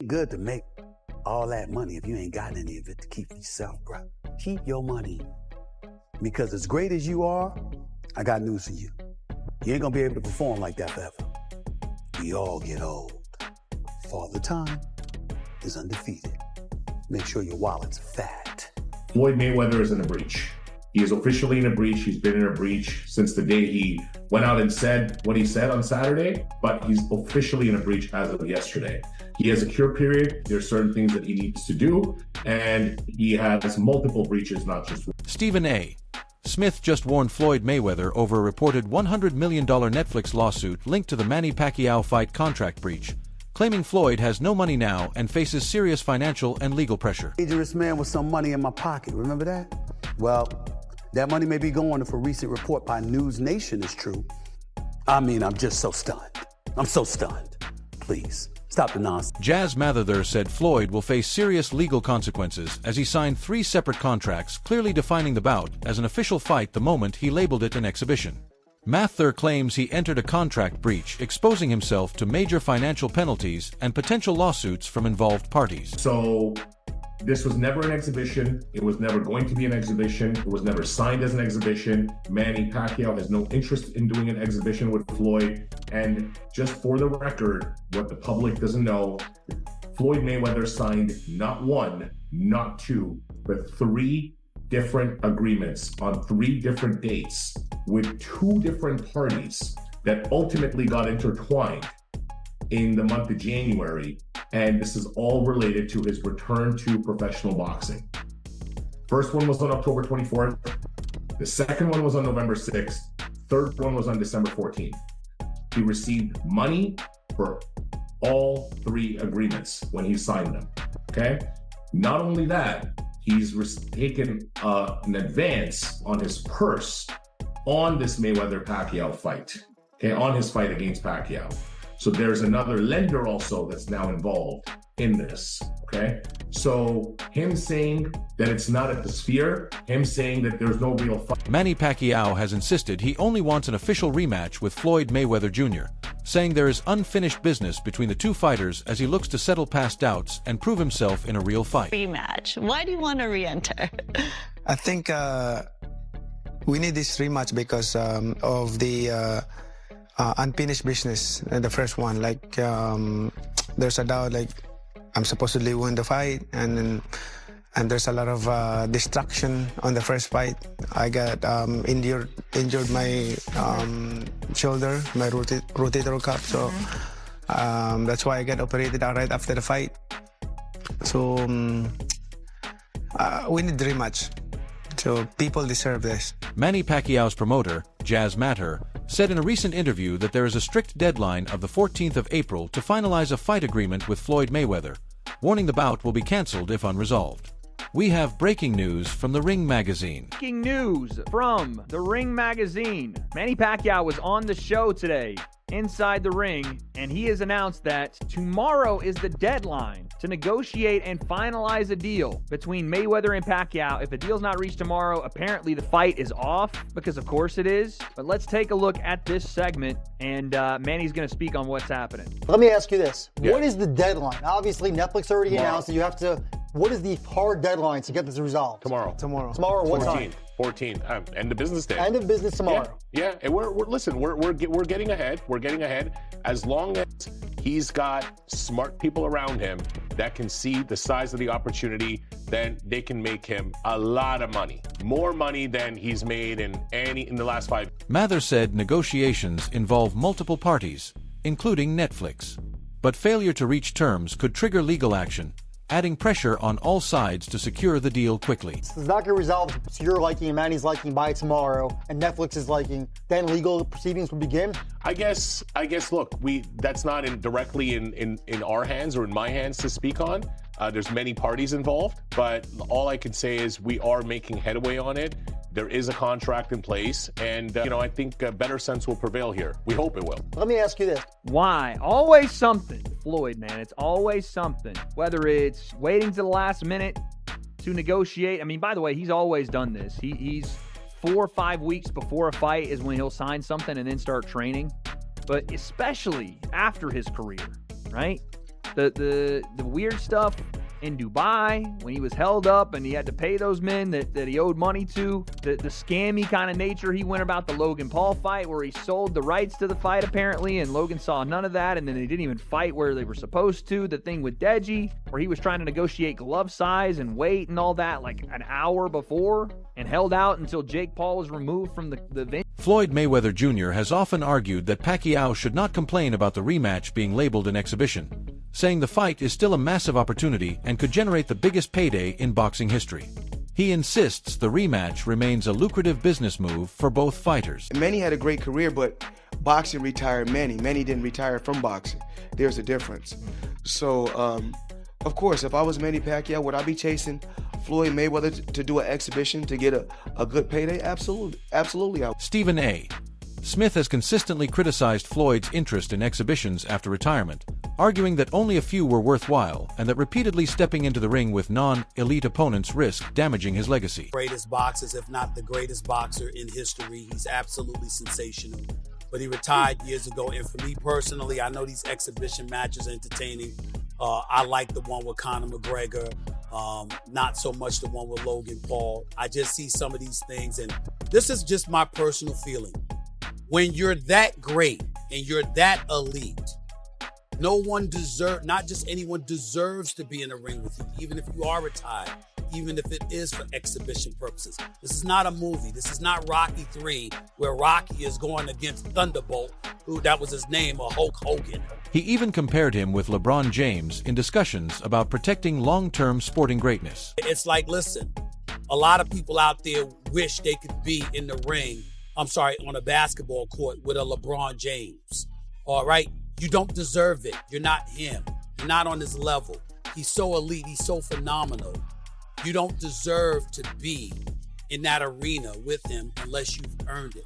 good to make all that money if you ain't got any of it to keep for yourself, bro. Keep your money. Because as great as you are, I got news for you. You ain't gonna be able to perform like that forever. We all get old. Father Time is undefeated. Make sure your wallet's fat. Floyd Mayweather is in a breach. He is officially in a breach. He's been in a breach since the day he went out and said what he said on Saturday, but he's officially in a breach as of yesterday. He has a cure period. There are certain things that he needs to do, and he has multiple breaches, not just one. Stephen A. Smith just warned Floyd Mayweather over a reported $100 million Netflix lawsuit linked to the Manny Pacquiao fight contract breach, claiming Floyd has no money now and faces serious financial and legal pressure. Dangerous man with some money in my pocket, remember that? Well, that money may be going if a recent report by News Nation is true. I mean, I'm just so stunned. I'm so stunned. Please, stop the nonsense. Jazz Mather said Floyd will face serious legal consequences as he signed 3 separate contracts clearly defining the bout as an official fight the moment he labeled it an exhibition. Mather claims he entered a contract breach, exposing himself to major financial penalties and potential lawsuits from involved parties. So this was never an exhibition. It was never going to be an exhibition. It was never signed as an exhibition. Manny Pacquiao has no interest in doing an exhibition with Floyd. And just for the record, what the public doesn't know, Floyd Mayweather signed not 1, not 2, but 3 different agreements on 3 different dates with 2 different parties that ultimately got intertwined in the month of January. And this is all related to his return to professional boxing. First one was on October 24th. The second one was on November 6th. Third one was on December 14th. He received money for all 3 agreements when he signed them, okay? Not only that, he's taken an advance on his purse on this Mayweather-Pacquiao fight, okay, on his fight against Pacquiao. So there's another lender also that's now involved in this, okay? So him saying that it's not at the Sphere, him saying that there's no real fight. Manny Pacquiao has insisted he only wants an official rematch with Floyd Mayweather Jr., saying there is unfinished business between the 2 fighters as he looks to settle past doubts and prove himself in a real fight. Rematch. Why do you want to re-enter? I think we need this rematch because of the unfinished business in the first one. Like there's a doubt, like I'm supposedly win the fight, and there's a lot of distraction on the first fight. I got injured my shoulder, my rotator cuff, so that's why I got operated right after the fight. So we need the rematch. So people deserve this. Manny Pacquiao's promoter, Jazz Mather, said in a recent interview that there is a strict deadline of the 14th of April to finalize a fight agreement with Floyd Mayweather, warning the bout will be cancelled if unresolved. We have breaking news from The Ring magazine. Breaking news from The Ring magazine. Manny Pacquiao was on the show today, Inside the Ring, and he has announced that tomorrow is the deadline to negotiate and finalize a deal between Mayweather and Pacquiao. If a deal's not reached tomorrow, apparently the fight is off, because of course it is. But let's take a look at this segment, and Manny's going to speak on what's happening. Let me ask you this. Yeah. What is the deadline? Obviously, Netflix already announced that you have to... What is the hard deadline to get this resolved? Tomorrow. Tomorrow, what time? 14. End of business day. End of business tomorrow. Yeah. And we're getting ahead. We're getting ahead. As long as he's got smart people around him that can see the size of the opportunity, then they can make him a lot of money. More money than he's made in the last 5. Mather said negotiations involve multiple parties, including Netflix. But failure to reach terms could trigger legal action, adding pressure on all sides to secure the deal quickly. It's not going to resolve to your liking and Manny's liking by tomorrow, and Netflix's liking. Then legal proceedings will begin. I guess. Look, that's not directly in our hands or in my hands to speak on. There's many parties involved, but all I can say is we are making headway on it. There is a contract in place, and I think better sense will prevail here. We hope it will. Let me ask you this. Why? Always something. Floyd, man, it's always something. Whether it's waiting to the last minute to negotiate. I mean, by the way, he's always done this. He's 4 or 5 weeks before a fight is when he'll sign something and then start training. But especially after his career, right? The weird stuff in Dubai when he was held up and he had to pay those men that he owed money to, the scammy kind of nature he went about the Logan Paul fight where he sold the rights to the fight apparently, and Logan saw none of that, and then they didn't even fight where they were supposed to. The thing with Deji where he was trying to negotiate glove size and weight and all that like an hour before and held out until Jake Paul was removed from the venue. Floyd Mayweather Jr. has often argued that Pacquiao should not complain about the rematch being labeled an exhibition, saying the fight is still a massive opportunity and could generate the biggest payday in boxing history. He insists the rematch remains a lucrative business move for both fighters. Manny had a great career, but boxing retired Manny. Manny didn't retire from boxing. There's a difference. So, of course, if I was Manny Pacquiao, would I be chasing Floyd Mayweather to do an exhibition to get a good payday? Absolutely. Absolutely. Stephen A. Smith has consistently criticized Floyd's interest in exhibitions after retirement, arguing that only a few were worthwhile and that repeatedly stepping into the ring with non-elite opponents risked damaging his legacy. Greatest boxers, if not the greatest boxer in history. He's absolutely sensational. But he retired years ago, and for me personally, I know these exhibition matches are entertaining. I like the one with Conor McGregor, not so much the one with Logan Paul. I just see some of these things, and this is just my personal feeling. When you're that great and you're that elite, no one not just anyone deserves to be in a ring with you, even if you are retired, even if it is for exhibition purposes. This is not a movie. This is not Rocky 3, where Rocky is going against Thunderbolt, who that was his name, or Hulk Hogan. He even compared him with LeBron James in discussions about protecting long-term sporting greatness. It's like, listen, a lot of people out there wish they could be in the ring, on a basketball court with a LeBron James. All right? You don't deserve it. You're not him. You're not on his level. He's so elite. He's so phenomenal. You don't deserve to be in that arena with him unless you've earned it.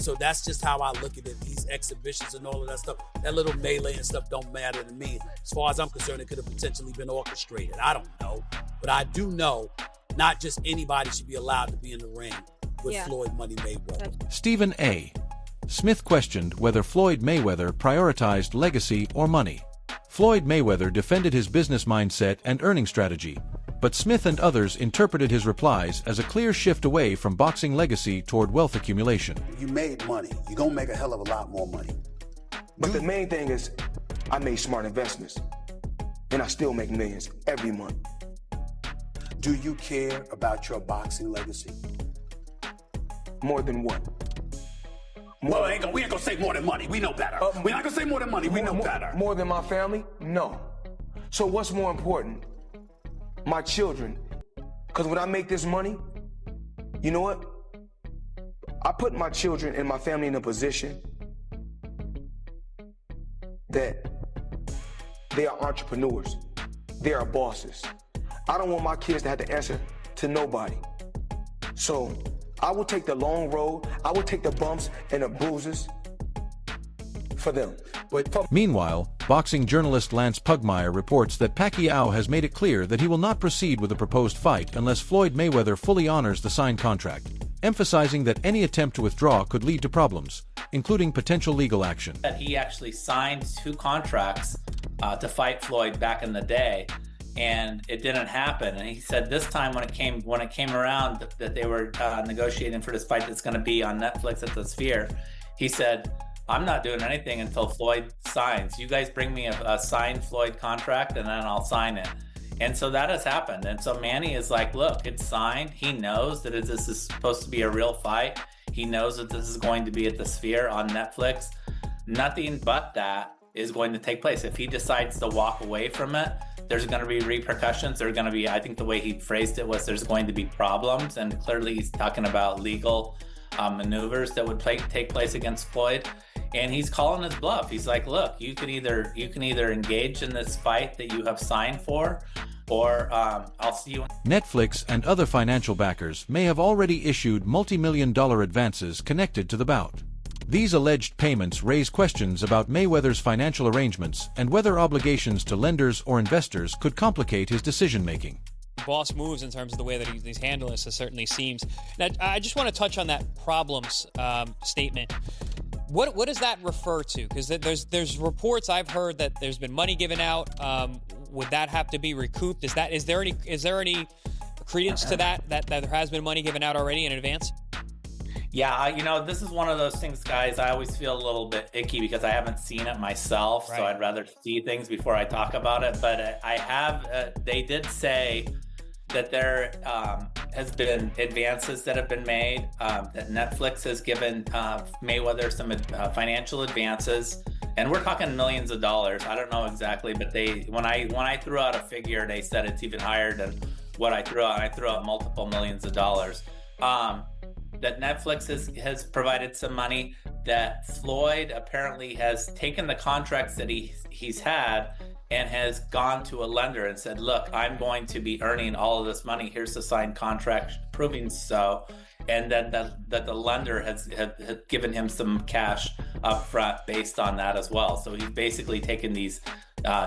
So that's just how I look at it. These exhibitions and all of that stuff, that little melee and stuff don't matter to me. As far as I'm concerned, it could have potentially been orchestrated. I don't know. But I do know not just anybody should be allowed to be in the ring with Floyd Money Mayweather. Stephen A. Smith questioned whether Floyd Mayweather prioritized legacy or money. Floyd Mayweather defended his business mindset and earning strategy, but Smith and others interpreted his replies as a clear shift away from boxing legacy toward wealth accumulation. You made money. You're going to make a hell of a lot more money. But the main thing is I made smart investments, and I still make millions every month. Do you care about your boxing legacy? More than what? Well, we ain't gonna say more than money. We know better. We're not gonna say more than money. We know better. More than my family? No. So what's more important? My children. Because when I make this money, you know what? I put my children and my family in a position that they are entrepreneurs. They are bosses. I don't want my kids to have to answer to nobody. So I will take the long road. I will take the bumps and the bruises for them. Meanwhile, boxing journalist Lance Pugmire reports that Pacquiao has made it clear that he will not proceed with the proposed fight unless Floyd Mayweather fully honors the signed contract, emphasizing that any attempt to withdraw could lead to problems, including potential legal action. That he actually signed 2 contracts to fight Floyd back in the day, and it didn't happen. And he said this time when it came around that they were negotiating for this fight that's going to be on Netflix at the Sphere, he said, I'm not doing anything until Floyd signs. You guys bring me a signed Floyd contract and then I'll sign it. And so that has happened. And so Manny is like, look, it's signed. He knows that this is supposed to be a real fight. He knows that this is going to be at the Sphere on Netflix. Nothing but that is going to take place. If he decides to walk away from it, there's going to be repercussions. There's going to be, I think the way he phrased it was, there's going to be problems. And clearly he's talking about legal maneuvers that would take place against Floyd. And he's calling his bluff. He's like, look, you can either engage in this fight that you have signed for, or I'll see you. Netflix and other financial backers may have already issued multi-million-dollar advances connected to the bout. These alleged payments raise questions about Mayweather's financial arrangements and whether obligations to lenders or investors could complicate his decision-making. Boss moves in terms of the way that he's handling this, it certainly seems. Now, I just want to touch on that problems statement. What does that refer to? Because there's reports I've heard that there's been money given out. Would that have to be recouped? Is there any credence to that there has been money given out already in advance? Yeah, this is one of those things, guys. I always feel a little bit icky because I haven't seen it myself, so I'd rather see things before I talk about it. But I have. They did say that there has been advances that have been made. That Netflix has given Mayweather some financial advances, and we're talking millions of dollars. I don't know exactly, but when I threw out a figure, they said it's even higher than what I threw out. I threw out multiple millions of dollars. That Netflix has provided some money, that Floyd apparently has taken the contracts that he's had and has gone to a lender and said, look, I'm going to be earning all of this money. Here's the signed contract proving so. And then that the lender has given him some cash up front based on that as well. So he's basically taken these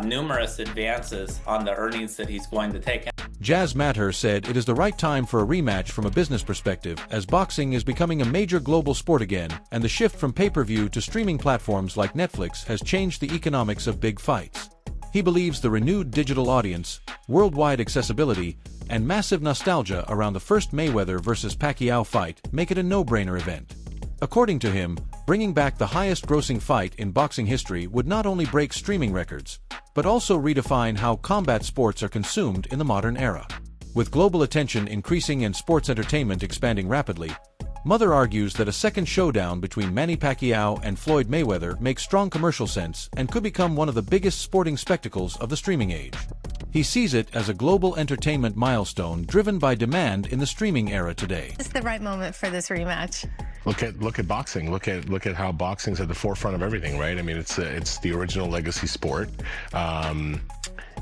numerous advances on the earnings that he's going to take. Jazz Matter said it is the right time for a rematch from a business perspective, as boxing is becoming a major global sport again, and the shift from pay-per-view to streaming platforms like Netflix has changed the economics of big fights. He believes the renewed digital audience, worldwide accessibility, and massive nostalgia around the first Mayweather vs. Pacquiao fight make it a no-brainer event. According to him, bringing back the highest-grossing fight in boxing history would not only break streaming records, but also redefine how combat sports are consumed in the modern era. With global attention increasing and sports entertainment expanding rapidly, Mother argues that a second showdown between Manny Pacquiao and Floyd Mayweather makes strong commercial sense and could become one of the biggest sporting spectacles of the streaming age. He sees it as a global entertainment milestone driven by demand in the streaming era today. It's the right moment for this rematch. Look at boxing. Look at how boxing's at the forefront of everything, right? I mean, it's the original legacy sport.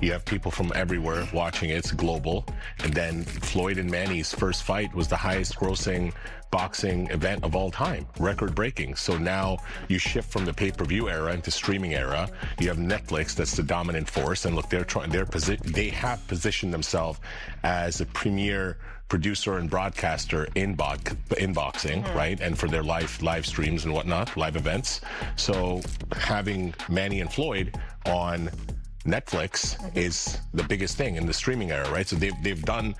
You have people from everywhere watching it. It's global. And then Floyd and Manny's first fight was the highest grossing boxing event of all time, record-breaking. So now you shift from the pay-per-view era into streaming era. You have Netflix, that's the dominant force, and look, they have positioned themselves as a premier producer and broadcaster in boxing, right? And for their live streams and whatnot, live events. So having Manny and Floyd on Netflix is the biggest thing in the streaming era, right? So they've done,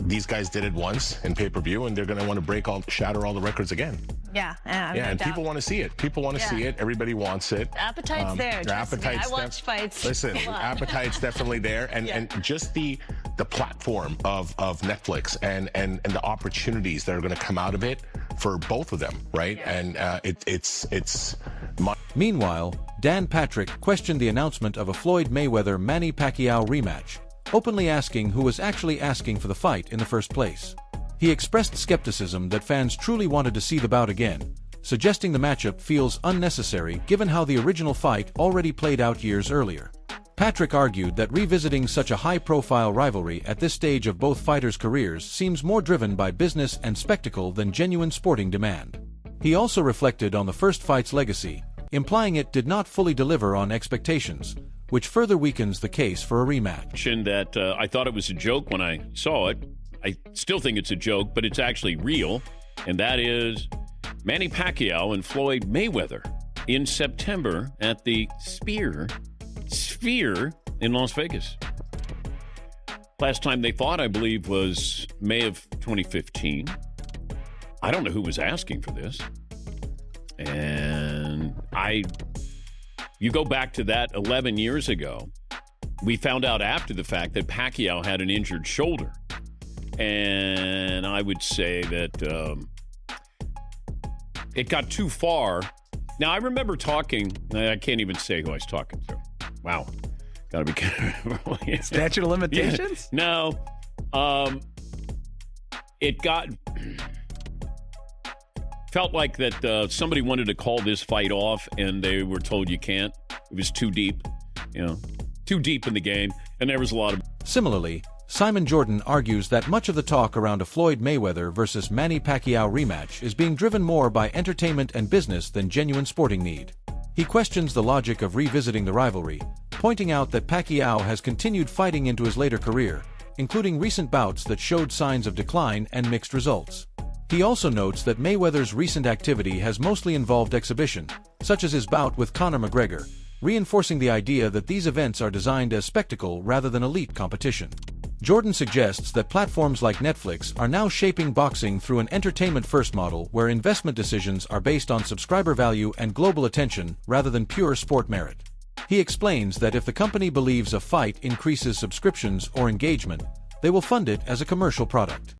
these guys did it once in pay-per-view, and they're going to want to shatter all the records again. Yeah, and people want to see it. People want to see it. Everybody wants it. Appetite's there. Appetite's I watch fights. Listen, appetite's definitely there, and just the platform of Netflix and the opportunities that are going to come out of it for both of them, right? And it's. Meanwhile, Dan Patrick questioned the announcement of a Floyd Mayweather-Manny Pacquiao rematch, openly asking who was actually asking for the fight in the first place. He expressed skepticism that fans truly wanted to see the bout again, suggesting the matchup feels unnecessary given how the original fight already played out years earlier. Patrick argued that revisiting such a high-profile rivalry at this stage of both fighters' careers seems more driven by business and spectacle than genuine sporting demand. He also reflected on the first fight's legacy, implying it did not fully deliver on expectations, which further weakens the case for a rematch. And that I thought it was a joke when I saw it. I still think it's a joke, but it's actually real, and that is Manny Pacquiao and Floyd Mayweather in September at the Sphere in Las Vegas. Last time they fought, I believe, was May of 2015. I don't know who was asking for this. And you go back to that 11 years ago, we found out after the fact that Pacquiao had an injured shoulder. And I would say that it got too far. Now, I remember talking, I can't even say who I was talking to. Wow. Gotta be careful. Statute of limitations? Yeah. No. It felt like that somebody wanted to call this fight off, and they were told you can't. It was too deep, too deep in the game, and there was a lot of... Similarly, Simon Jordan argues that much of the talk around a Floyd Mayweather versus Manny Pacquiao rematch is being driven more by entertainment and business than genuine sporting need. He questions the logic of revisiting the rivalry, pointing out that Pacquiao has continued fighting into his later career, including recent bouts that showed signs of decline and mixed results. He also notes that Mayweather's recent activity has mostly involved exhibition, such as his bout with Conor McGregor, reinforcing the idea that these events are designed as spectacle rather than elite competition. Jordan suggests that platforms like Netflix are now shaping boxing through an entertainment-first model where investment decisions are based on subscriber value and global attention rather than pure sport merit. He explains that if the company believes a fight increases subscriptions or engagement, they will fund it as a commercial product.